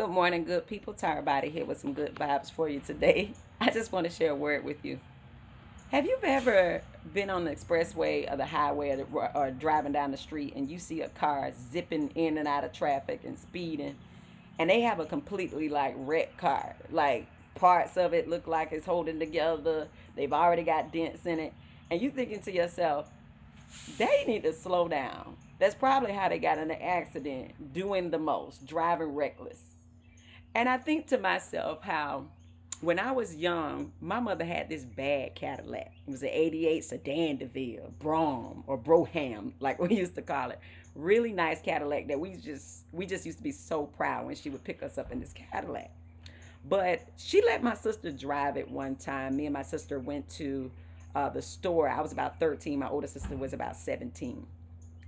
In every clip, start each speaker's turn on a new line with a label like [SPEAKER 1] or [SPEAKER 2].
[SPEAKER 1] Good morning, good people. Tired Body here with some good vibes for you today. I just want to share a word with you. Have you ever been on the expressway or the highway or driving down the street and you see a car zipping in and out of traffic and speeding, and they have a completely like wrecked car? Like parts of it look like it's holding together. They've already got dents in it. And you thinking to yourself, they need to slow down. That's probably how they got in an accident, doing the most, driving reckless. And I think to myself how when I was young, my mother had this bad Cadillac. It was an 88 Sedan DeVille, Brougham or Broham, like we used to call it. Really nice Cadillac that we just used to be so proud when she would pick us up in this Cadillac. But she let my sister drive it one time. Me and my sister went to the store. I was about 13. My older sister was about 17.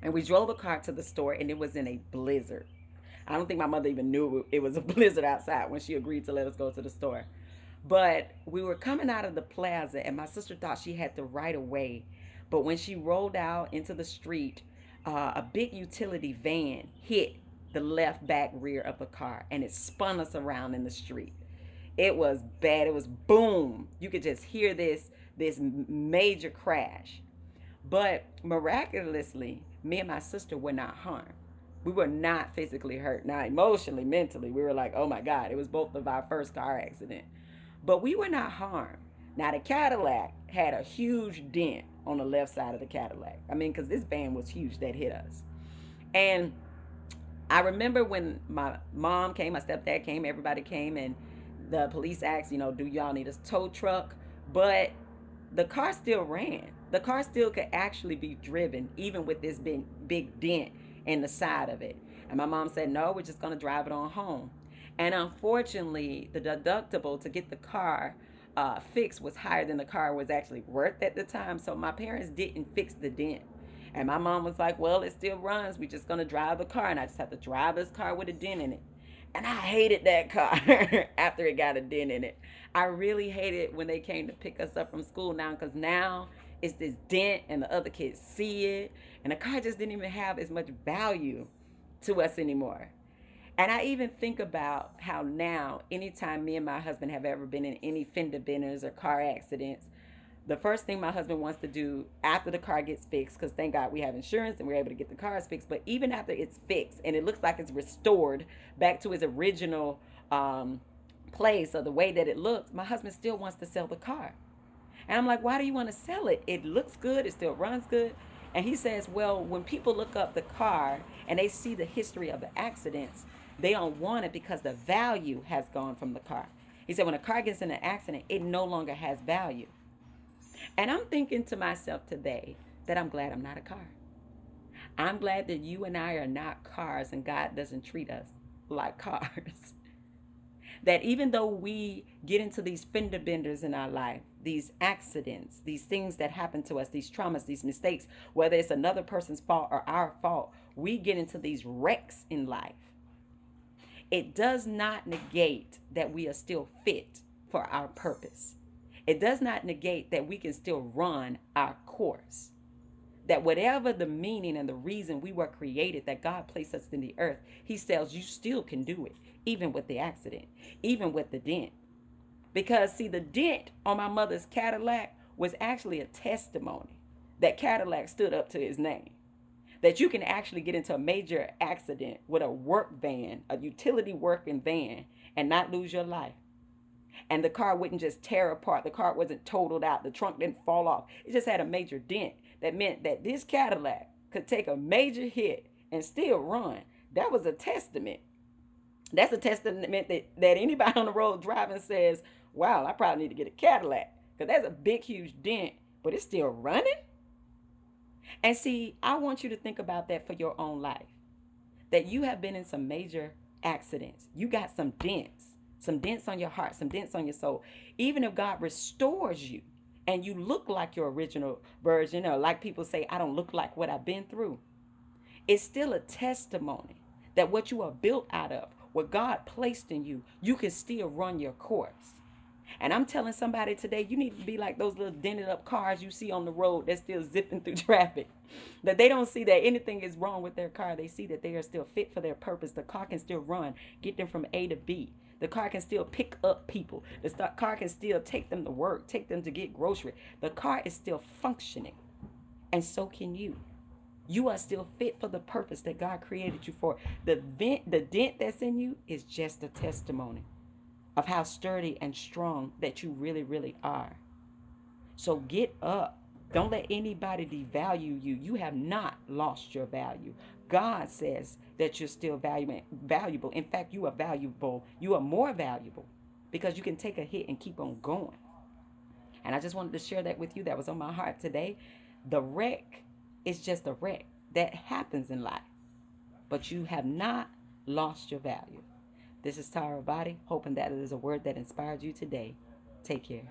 [SPEAKER 1] And we drove the car to the store, and it was in a blizzard. I don't think my mother even knew it was a blizzard outside when she agreed to let us go to the store. But we were coming out of the plaza, and my sister thought she had the right of way. But when she rolled out into the street, a big utility van hit the left back rear of the car, and it spun us around in the street. It was bad. It was boom. You could just hear this major crash. But miraculously, me and my sister were not harmed. We were not physically hurt. Now, emotionally, mentally, we were like, oh my God, it was both of our first car accident. But we were not harmed. Now, the Cadillac had a huge dent on the left side of the Cadillac. I mean, because this van was huge that hit us. And I remember when my mom came, my stepdad came, everybody came, and the police asked, do y'all need a tow truck? But the car still ran. The car still could actually be driven, even with this big dent in the side of it. And my mom said, no, we're just going to drive it on home. And unfortunately, the deductible to get the car fixed was higher than the car was actually worth at the time. So my parents didn't fix the dent. And my mom was like, well, it still runs. We're just going to drive the car. And I just have to drive this car with a dent in it. And I hated that car after it got a dent in it. I really hated when they came to pick us up from school now because now it's this dent and the other kids see it. And the car just didn't even have as much value to us anymore. And I even think about how now, anytime me and my husband have ever been in any fender benders or car accidents, the first thing my husband wants to do after the car gets fixed, because thank God we have insurance and we're able to get the cars fixed, but even after it's fixed and it looks like it's restored back to its original place or the way that it looks, my husband still wants to sell the car. And I'm like, why do you want to sell it? It looks good, it still runs good. And he says, well, when people look up the car and they see the history of the accidents, they don't want it because the value has gone from the car. He said, when a car gets in an accident, it no longer has value. And I'm thinking to myself today that I'm glad I'm not a car. I'm glad that you and I are not cars and God doesn't treat us like cars. That even though we get into these fender benders in our life, these accidents, these things that happen to us, these traumas, these mistakes, whether it's another person's fault or our fault, we get into these wrecks in life. It does not negate that we are still fit for our purpose. It does not negate that we can still run our course. That whatever the meaning and the reason we were created, that God placed us in the earth, He says you still can do it, even with the accident, even with the dent. Because, see, the dent on my mother's Cadillac was actually a testimony that Cadillac stood up to his name. That you can actually get into a major accident with a work van, a utility working van, and not lose your life. And the car wouldn't just tear apart. The car wasn't totaled out. The trunk didn't fall off. It just had a major dent that meant that this Cadillac could take a major hit and still run. That was a testament. That's a testament that anybody on the road driving says, wow, I probably need to get a Cadillac. Because that's a big, huge dent, but it's still running. And see, I want you to think about that for your own life. That you have been in some major accidents. You got some dents on your heart, some dents on your soul. Even if God restores you and you look like your original version, or like people say, I don't look like what I've been through, it's still a testimony that what you are built out of, what God placed in you, you can still run your course. And I'm telling somebody today, you need to be like those little dented up cars you see on the road that's still zipping through traffic. That they don't see that anything is wrong with their car. They see that they are still fit for their purpose. The car can still run, get them from A to B. The car can still pick up people. The car can still take them to work, take them to get grocery. The car is still functioning. And so can you. You are still fit for the purpose that God created you for. The dent that's in you is just a testimony of how sturdy and strong that you really, really are. So get up. Don't let anybody devalue you. You have not lost your value. God says that you're still valuable. In fact, you are valuable. You are more valuable because you can take a hit and keep on going. And I just wanted to share that with you. That was on my heart today. The wreck is just a wreck that happens in life, but you have not lost your value. This is Tara Body, hoping that it is a word that inspired you today. Take care.